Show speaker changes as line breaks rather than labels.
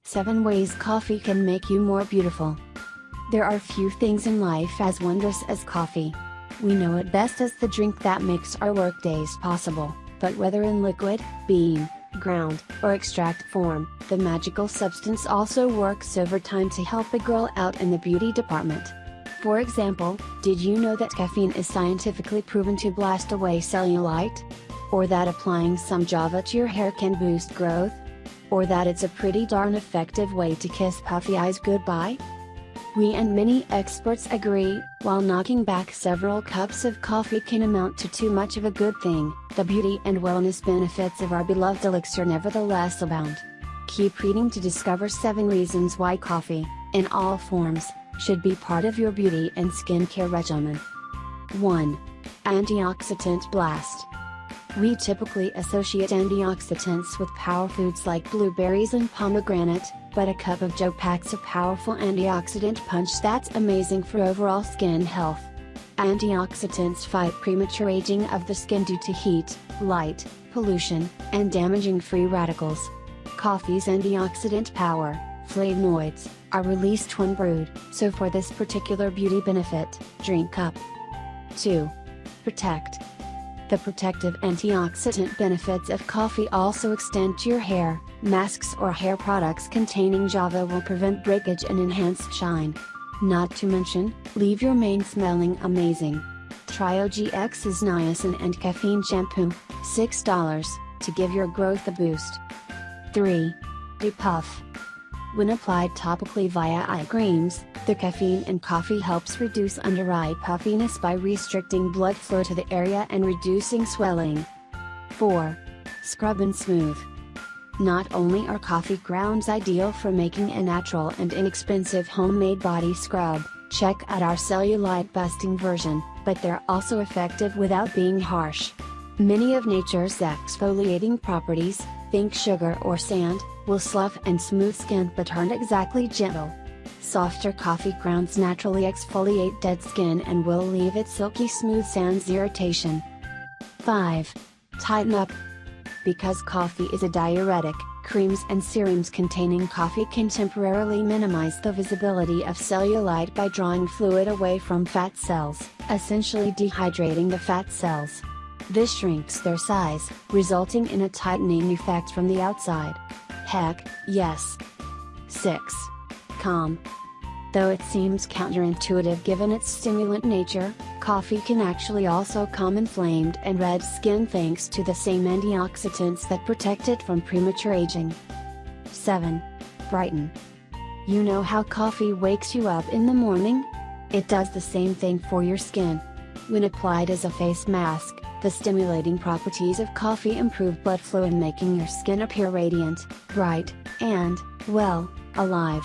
7 Ways Coffee Can Make You More Beautiful. There are few things in life as wondrous as coffee. We know it best as the drink that makes our workdays possible, but whether in liquid, bean, ground, or extract form, the magical substance also works overtime to help a girl out in the beauty department. For example, did you know that caffeine is scientifically proven to blast away cellulite? Or that applying some Java to your hair can boost growth? Or that it's a pretty darn effective way to kiss puffy eyes goodbye? We and many experts agree, while knocking back several cups of coffee can amount to too much of a good thing, the beauty and wellness benefits of our beloved elixir nevertheless abound. Keep reading to discover 7 reasons why coffee, in all forms, should be part of your beauty and skincare regimen. 1. Antioxidant Blast. We typically associate antioxidants with power foods like blueberries and pomegranate, but a cup of Joe packs a powerful antioxidant punch that's amazing for overall skin health. Antioxidants fight premature aging of the skin due to heat, light, pollution, and damaging free radicals. Coffee's antioxidant power, flavonoids, are released when brewed, so for this particular beauty benefit, drink up. 2. Protect. The protective antioxidant benefits of coffee also extend to your hair. Masks or hair products containing Java will prevent breakage and enhance shine. Not to mention, leave your mane smelling amazing. Try OGX's niacin and caffeine shampoo, $6, to give your growth a boost. 3. Depuff. When applied topically via eye creams, the caffeine in coffee helps reduce under-eye puffiness by restricting blood flow to the area and reducing swelling. 4. Scrub and Smooth. Not only are coffee grounds ideal for making a natural and inexpensive homemade body scrub, check out our cellulite busting version, but they're also effective without being harsh. Many of nature's exfoliating properties, think sugar or sand, will slough and smooth skin but aren't exactly gentle. Softer coffee grounds naturally exfoliate dead skin and will leave it silky smooth sans irritation. 5. Tighten Up. Because coffee is a diuretic, creams and serums containing coffee can temporarily minimize the visibility of cellulite by drawing fluid away from fat cells, essentially dehydrating the fat cells. This shrinks their size, resulting in a tightening effect from the outside. Heck, yes. 6. Calm. Though it seems counterintuitive given its stimulant nature, coffee can actually also calm inflamed and red skin thanks to the same antioxidants that protect it from premature aging. 7. Brighten. You know how coffee wakes you up in the morning? It does the same thing for your skin. When applied as a face mask, the stimulating properties of coffee improve blood flow in making your skin appear radiant, bright, and, well, alive.